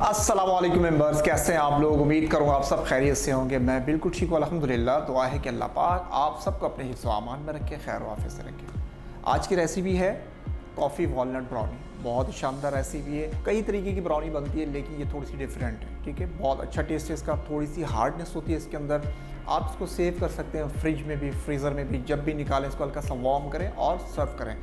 अस्सलाम वालेकुम मेंबर्स, कैसे हैं आप लोग। उम्मीद करूँगा आप सब खैरियत से होंगे। मैं बिल्कुल ठीक हूँ अल्हम्दुलिल्लाह। दुआ है कि अल्लाह पाक आप सबको अपने हिफ्ज़ व अमान में रखे, खैर व आफियत से रखे। आज की रेसिपी है कॉफ़ी वॉलनट ब्राउनी। बहुत ही शानदार रेसिपी है। कई तरीके की ब्राउनी बनती है लेकिन ये थोड़ी सी डिफरेंट है, ठीक है। बहुत अच्छा टेस्ट है इसका, थोड़ी सी हार्डनेस होती है इसके अंदर। आप इसको सेव कर सकते हैं फ्रिज में भी, फ्रीज़र में भी। जब भी निकालें इसको हल्का सा वार्म करें और सर्व करें।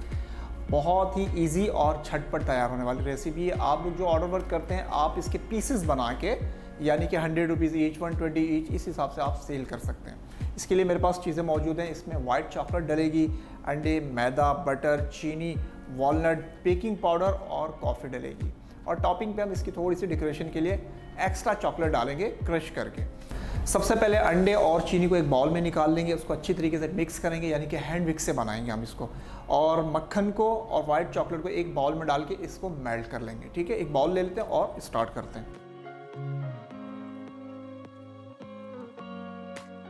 बहुत ही इजी और झटपट तैयार होने वाली रेसिपी है। आप लोग जो ऑर्डर वर्क करते हैं आप इसके पीसेस बना के, यानी कि 100 रुपीज़ ईच, 120 ईच, इस हिसाब से आप सेल कर सकते हैं। इसके लिए मेरे पास चीज़ें मौजूद हैं। इसमें वाइट चॉकलेट डलेगी, अंडे, मैदा, बटर, चीनी, वॉलनट, बेकिंग पाउडर और कॉफ़ी डलेगी। और टॉपिंग पे हम इसकी थोड़ी सी डेकोरेशन के लिए एक्स्ट्रा चॉकलेट डालेंगे क्रश करके। सबसे पहले अंडे और चीनी को एक बाउल में निकाल लेंगे, उसको अच्छी तरीके से मिक्स करेंगे, यानी कि हैंड मिक्स से बनाएंगे हम इसको। और मक्खन को और वाइट चॉकलेट को एक बाउल में डाल के इसको मेल्ट कर लेंगे, ठीक है। एक बाउल ले लेते हैं और स्टार्ट करते हैं।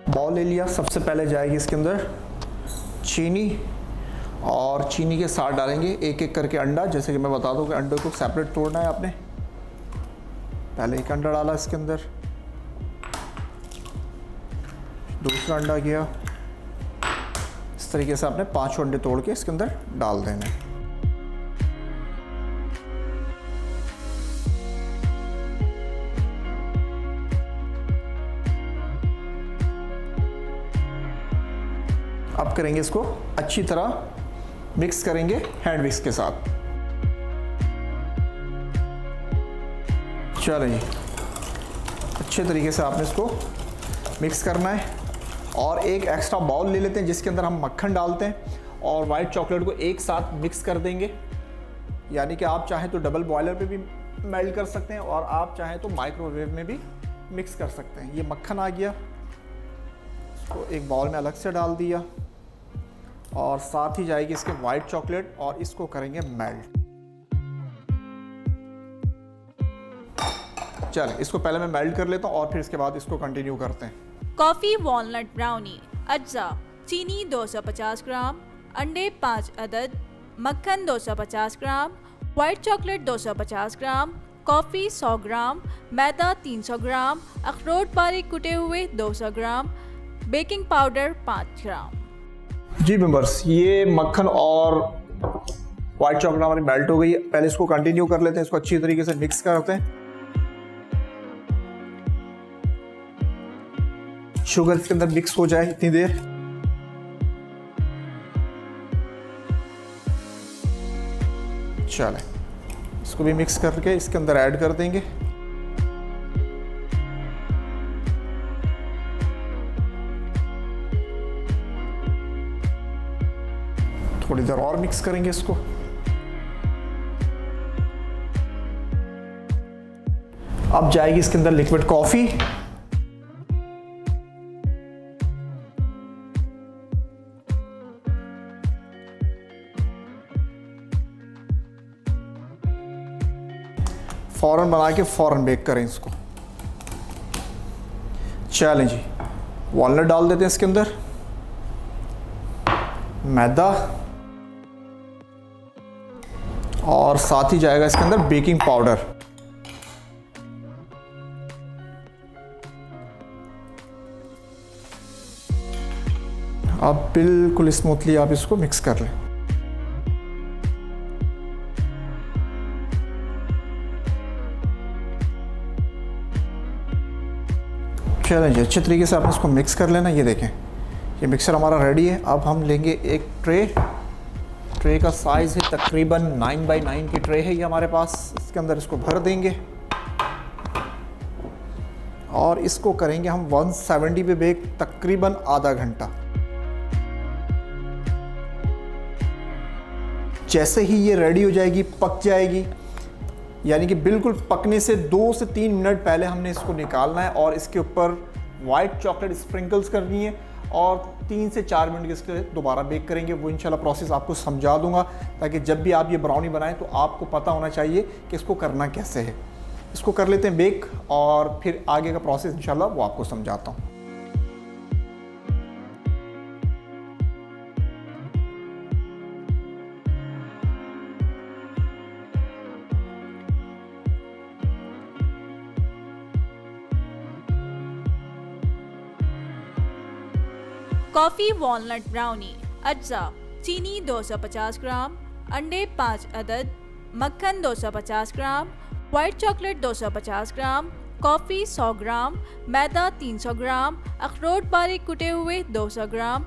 बाउल ले लिया। सबसे पहले जाएगी इसके अंदर चीनी, और चीनी के साथ डालेंगे एक एक करके अंडा। जैसे कि मैं बता दूं कि अंडे को सेपरेट तोड़ना है आपने। पहले एक अंडा डाला इसके अंदर, दूसरा अंडा गया। इस तरीके से आपने 5 अंडे तोड़ के इसके अंदर डाल देने। अब करेंगे इसको अच्छी तरह मिक्स करेंगे हैंड विक्स के साथ। चलिए, अच्छे तरीके से आपने इसको मिक्स करना है। और एक एक्स्ट्रा बाउल ले लेते हैं जिसके अंदर हम मक्खन डालते हैं और वाइट चॉकलेट को एक साथ मिक्स कर देंगे। यानी कि आप चाहें तो डबल बॉयलर पे भी मेल्ट कर सकते हैं और आप चाहें तो माइक्रोवेव में भी मिक्स कर सकते हैं। ये मक्खन आ गया, इसको एक बाउल में अलग से डाल दिया और साथ ही जाएगी इसके वाइट चॉकलेट और इसको करेंगे मेल्ट। चलें, इसको पहले मैं मेल्ट कर लेता हूँ और फिर इसके बाद इसको कंटिन्यू करते हैं। Coffee walnut brownie. अज्जा: चीनी 250 ग्राम, अंडे 5 अदद, मक्खन 250 ग्राम, वाइट चॉकलेट 250 ग्राम, कॉफ़ी 100 ग्राम, मैदा 300 ग्राम, अखरोट बारीक कुटे हुए 200 ग्राम, बेकिंग पाउडर 5 ग्राम। जी मेंबर्स, ये मक्खन और वाइट चॉकलेट हमारी मेल्ट हो गई है। पहले इसको कंटिन्यू कर लेते हैं, इसको अच्छी तरीके से मिक्स करते हैं। शुगर इसके अंदर मिक्स हो जाए इतनी देर। चलें, इसको भी मिक्स करके इसके अंदर ऐड कर देंगे। थोड़ी देर और मिक्स करेंगे इसको। अब जाएगी इसके अंदर लिक्विड कॉफी। फ़ौरन बना के फ़ौरन बेक करें इसको। चलें जी, वॉलनट डाल देते हैं इसके अंदर, मैदा, और साथ ही जाएगा इसके अंदर बेकिंग पाउडर। अब बिल्कुल स्मूथली आप इसको मिक्स कर लें। चलें जी, अच्छे तरीके से आपने इसको मिक्स कर लेना। ये देखें, ये मिक्सर हमारा रेडी है। अब हम लेंगे एक ट्रे का साइज़ है तकरीबन 9x9 की ट्रे है ये हमारे पास। इसके अंदर इसको भर देंगे और इसको करेंगे हम 170 पे बेक तकरीबन आधा घंटा। जैसे ही ये रेडी हो जाएगी, पक जाएगी, यानी कि बिल्कुल पकने से 2 से 3 मिनट पहले हमने इसको निकालना है और इसके ऊपर वाइट चॉकलेट स्प्रिंकल्स करनी है और 3 से 4 मिनट के इसके दोबारा बेक करेंगे। वो इंशाल्लाह प्रोसेस आपको समझा दूंगा, ताकि जब भी आप ये ब्राउनी बनाएं तो आपको पता होना चाहिए कि इसको करना कैसे है। इसको कर लेते हैं बेक और फिर आगे का प्रोसेस इंशाल्लाह वो आपको समझाता हूँ। कॉफ़ी वॉलनट ब्राउनी अज्जा, चीनी 250 ग्राम, अंडे 5 अदद, मक्खन 250 ग्राम, वाइट चॉकलेट 250 ग्राम, कॉफ़ी 100 ग्राम, मैदा 300 ग्राम, अखरोट बारीक कुटे हुए 200 ग्राम,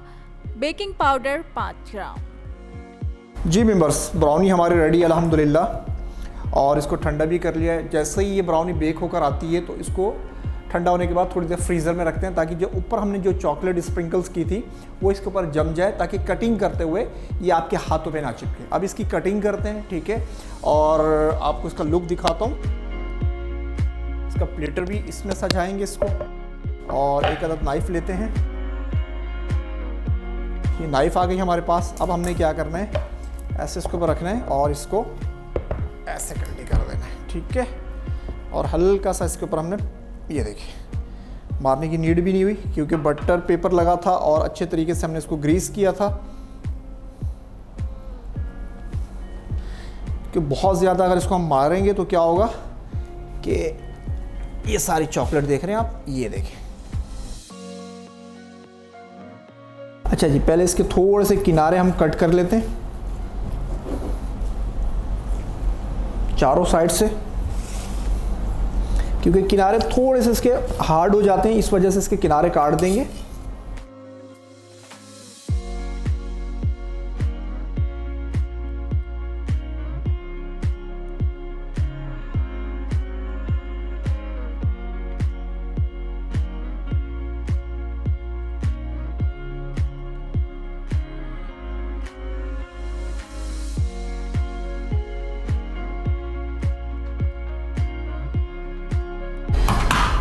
बेकिंग पाउडर 5 ग्राम। जी मेंबर्स, ब्राउनी हमारी रेडी है अल्हम्दुलिल्लाह, और इसको ठंडा भी कर लिया है। जैसे ही ये ब्राउनी बेक होकर आती है तो इसको ठंडा होने के बाद थोड़ी देर फ्रीज़र में रखते हैं, ताकि जो ऊपर हमने जो चॉकलेट स्प्रिंकल्स की थी वो इसके ऊपर जम जाए, ताकि कटिंग करते हुए ये आपके हाथों पे ना चिपके। अब इसकी कटिंग करते हैं, ठीक है, और आपको इसका लुक दिखाता हूँ। इसका प्लेटर भी इसमें सजाएंगे इसको, और एक अदद नाइफ लेते हैं। ये नाइफ आ गई हमारे पास। अब हमने क्या करना है, ऐसे इसके ऊपर रखना है और इसको ऐसे कटी कर देना है, ठीक है। और हल्का सा इसके ऊपर हमने, ये देखिए, मारने की नीड भी नहीं हुई क्योंकि बटर पेपर लगा था और अच्छे तरीके से हमने इसको ग्रीस किया था। कि बहुत ज़्यादा अगर इसको हम मारेंगे तो क्या होगा कि ये सारी चॉकलेट देख रहे हैं आप, ये देखें। अच्छा जी, पहले इसके थोड़े से किनारे हम कट कर लेते हैं चारों साइड से, क्योंकि किनारे थोड़े से इसके हार्ड हो जाते हैं, इस वजह से इसके किनारे काट देंगे।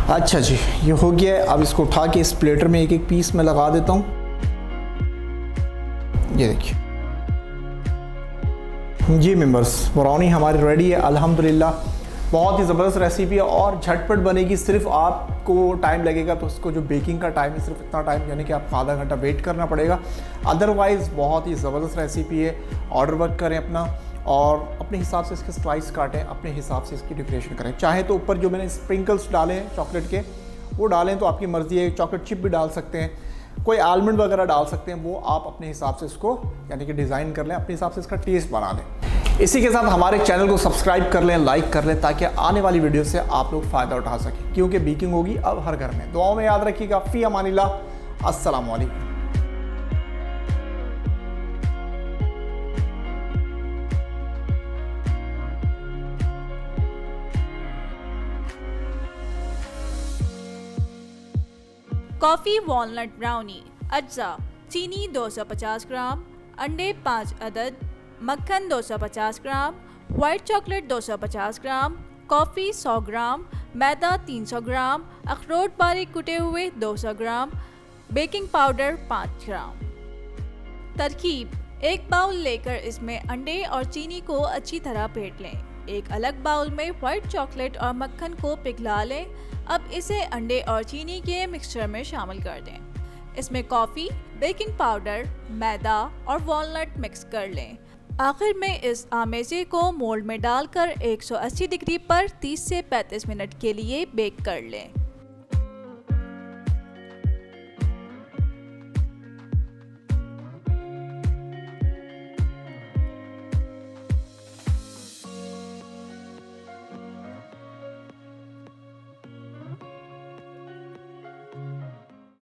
अच्छा जी, ये हो गया है। अब इसको उठा के इस प्लेटर में एक एक पीस में लगा देता हूँ। ये देखिए जी मेंबर्स, ब्राउनी हमारी रेडी है अल्हम्दुलिल्लाह। बहुत ही ज़बरदस्त रेसिपी है और झटपट बनेगी। सिर्फ आपको टाइम लगेगा तो उसको जो बेकिंग का टाइम है सिर्फ इतना टाइम, यानी कि आपको आधा घंटा वेट करना पड़ेगा। अदरवाइज़ बहुत ही ज़बरदस्त रेसिपी है। ऑर्डर वर्क करें अपना और अपने हिसाब से इसके स्लाइस काटें, अपने हिसाब से इसकी डेकोरेशन करें। चाहे तो ऊपर जो मैंने स्प्रिंकल्स डाले हैं चॉकलेट के वो डालें तो आपकी मर्ज़ी है। चॉकलेट चिप भी डाल सकते हैं, कोई आलमंड वगैरह डाल सकते हैं, वो आप अपने हिसाब से इसको यानी कि डिज़ाइन कर लें, अपने हिसाब से इसका टेस्ट बना लें। इसी के साथ हमारे चैनल को सब्सक्राइब कर लें, लाइक कर लें, ताकि आने वाली वीडियो से आप लोग फ़ायदा उठा सकें, क्योंकि बेकिंग होगी अब हर घर में। दुआओं में याद रखिएगा। फ़ी अमानिल्लाह, अस्सलामु अलैकुम। कॉफ़ी वॉलनट ब्राउनी अज्जा, चीनी 250 ग्राम, अंडे 5 अदद, मक्खन 250 ग्राम, वाइट चॉकलेट 250 ग्राम, कॉफ़ी 100 ग्राम, मैदा 300 ग्राम, अखरोट बारीक कुटे हुए 200 ग्राम, बेकिंग पाउडर 5 ग्राम। तरकीब: एक बाउल लेकर इसमें अंडे और चीनी को अच्छी तरह फेंट लें। एक अलग बाउल में वाइट चॉकलेट और मक्खन को पिघला लें। अब इसे अंडे और चीनी के मिक्सचर में शामिल कर दें। इसमें कॉफ़ी, बेकिंग पाउडर, मैदा और वॉलनट मिक्स कर लें। आखिर में इस आमेज़े को मोल्ड में डालकर 180 डिग्री पर 30 से 35 मिनट के लिए बेक कर लें।